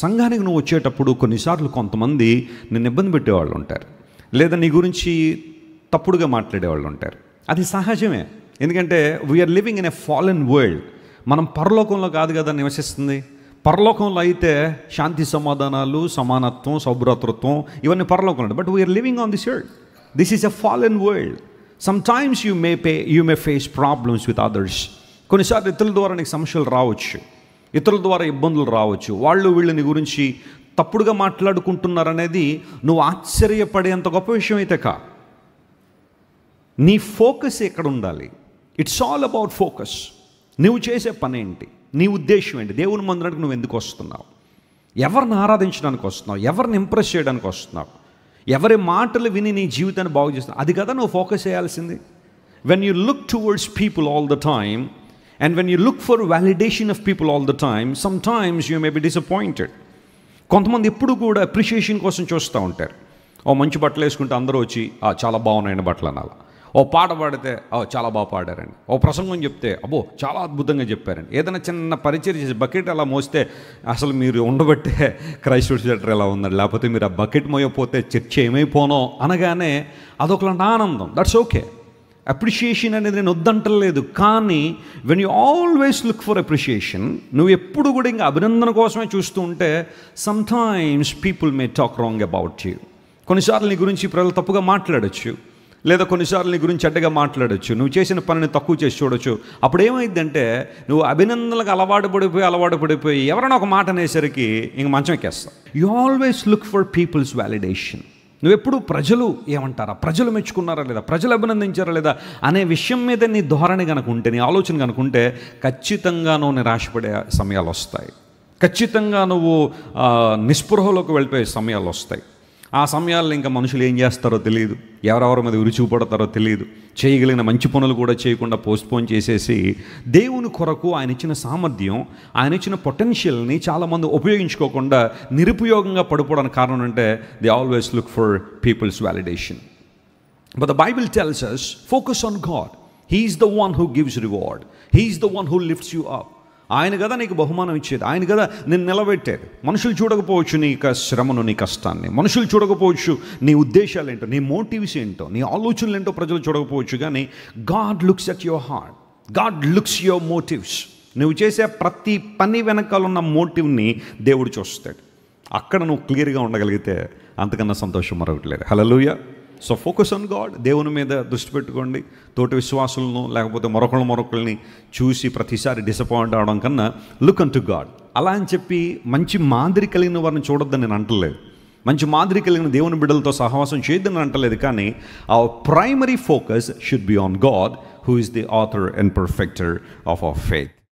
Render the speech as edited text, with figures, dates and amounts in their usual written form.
సంఘానికి నువ్వు వచ్చేటప్పుడు కొన్నిసార్లు కొంతమంది నిన్ను ఇబ్బంది పెట్టేవాళ్ళు ఉంటారు, లేదా నీ గురించి తప్పుడుగా మాట్లాడేవాళ్ళు ఉంటారు. అది సహజమే, ఎందుకంటే we're living in a fallen world. మనం పరలోకంలో కాదు కదా నివసిస్తుంది. పరలోకంలో అయితే శాంతి సమాధానాలు, సమానత్వం, సౌభ్రాతృత్వం ఇవన్నీ పరలోకంలో. But we're living on this earth. This is a fallen world. Sometimes you may face problems with others. కొన్నిసార్లు ఇతరుల ద్వారా నీకు సమస్యలు రావచ్చు, ఇతరుల ద్వారా ఇబ్బందులు రావచ్చు. వాళ్ళు వీళ్ళని గురించి తప్పుడుగా మాట్లాడుకుంటున్నారనేది నువ్వు ఆశ్చర్యపడేంత గొప్ప విషయం అయితే కా. నీ ఫోకస్ ఎక్కడ ఉండాలి? It's all about focus. నువ్వు చేసే పని ఏంటి? నీ ఉద్దేశం ఏంటి? దేవుని మందిరానికి నువ్వు ఎందుకు వస్తున్నావు? ఎవరిని ఆరాధించడానికి వస్తున్నావు? ఎవరిని ఇంప్రెస్ చేయడానికి వస్తున్నావు? ఎవరి మాటలు విని నీ జీవితాన్ని బాగు చేస్తున్నావు? అది కదా నువ్వు ఫోకస్ చేయాల్సింది. When you look towards people all the time and when you look for validation of people all the time, sometimes you may be disappointed. కొంతమంది ఎప్పుడు కూడా అప్రిషియేషన్ కోసం చూస్తూ ఉంటారు. ఓ మంచి బట్టలు వేసుకుంటే అందరూ వచ్చి చాలా బాగున్నాయండి బట్టలు అనాలి. ఓ పాట పాడితే చాలా బాగా పాడారండి. ఓ ప్రసంగం చెప్తే అబ్బో చాలా అద్భుతంగా చెప్పారండి. ఏదైనా చిన్న పరిచయం చేసి బకెట్ అలా మోస్తే అసలు మీరు ఉండబట్టే క్రైస్తవుడి సెంటర్ ఎలా ఉందండి, లేకపోతే మీరు ఆ బకెట్ మోయకపోతే చర్చ ఏమైపోనో అనగానే అదొకలాంటి ఆనందం. That's okay. అప్రిషియేషన్ అనేది నేను వద్దంటలేదు, కానీ when you always look for appreciation, నువ్వు ఎప్పుడు కూడా ఇంకా అభినందన కోసమే చూస్తూ ఉంటే sometimes people may talk wrong about you. కొన్నిసార్లు నీ గురించి ప్రజలు తప్పుగా మాట్లాడచ్చు, లేదా కొన్నిసార్లు నీ గురించి చెడ్డగా మాట్లాడచ్చు, నువ్వు చేసిన పనిని తక్కువ చేసి చూడొచ్చు. అప్పుడు ఏమైందంటే నువ్వు అభినందనలకు అలవాటు పడిపోయి ఎవరైనా ఒక మాట అనేసరికి ఇంక మంచం ఎక్కేస్తావు. You always look for people's validation. నువ్వెప్పుడు ప్రజలు ఏమంటారా, ప్రజలు మెచ్చుకున్నారా లేదా, ప్రజలు అభినందించారా లేదా అనే విషయం మీద నీ ధోరణి కనుక ఉంటే, నీ ఆలోచన కనుక ఉంటే ఖచ్చితంగా నువ్వు నిరాశపడే సమయాలు వస్తాయి. ఖచ్చితంగా నువ్వు నిస్పృహలోకి వెళ్ళిపోయే సమయాలు వస్తాయి. ఆ సమయాల్లో ఇంకా మనుషులు ఏం చేస్తారో తెలియదు, ఎవరెవరి మీద విరుచుకుపడతారో తెలియదు. చేయగలిగిన మంచి పనులు కూడా చేయకుండా పోస్ట్పోన్ చేసేసి దేవుని కొరకు ఆయన ఇచ్చిన సామర్థ్యం, ఆయన ఇచ్చిన పొటెన్షియల్ని చాలామంది ఉపయోగించుకోకుండా నిరుపయోగంగా పడిపోవడానికి కారణం అంటే they always look for people's validation. But the Bible tells us focus on God. He is the one who gives reward. He is the one who lifts you up. ఆయన కదా నీకు బహుమానం ఇచ్చేది, ఆయన కదా నేను నిలబెట్టేది. మనుషులు చూడకపోవచ్చు నీ శ్రమను, నీ కష్టాన్ని. మనుషులు చూడకపోవచ్చు నీ ఉద్దేశాలు ఏంటో, నీ మోటివ్స్ ఏంటో, నీ ఆలోచనలు ఏంటో ప్రజలు చూడకపోవచ్చు. కానీ God looks at your heart, God looks your motives. నువ్వు చేసే ప్రతి పని వెనకాల ఉన్న మోటివ్ని దేవుడు చూస్తాడు. అక్కడ నువ్వు క్లియర్గా ఉండగలిగితే అంతకన్నా సంతోషం మరొకటి లేదు. Hallelujah. So focus on God. దేవుని మీద దృష్టి పెట్టుకోండి. తోటి విశ్వాసులను లేకపోతే మరొకరిని చూసి ప్రతిసారి డిసప్పాయింట్ అవడం కన్నా లుక్ అన్ టు గాడ్. అలా అని చెప్పి మంచి మాదిరి కలిగిన వారిని చూడొద్దని నేను అంటలేదు, మంచి మాదిరి కలిగిన దేవుని బిడ్డలతో సహవాసం చేయొద్దని అంటలేదు. కానీ our primary focus should be on God, who is the author and perfecter of our faith.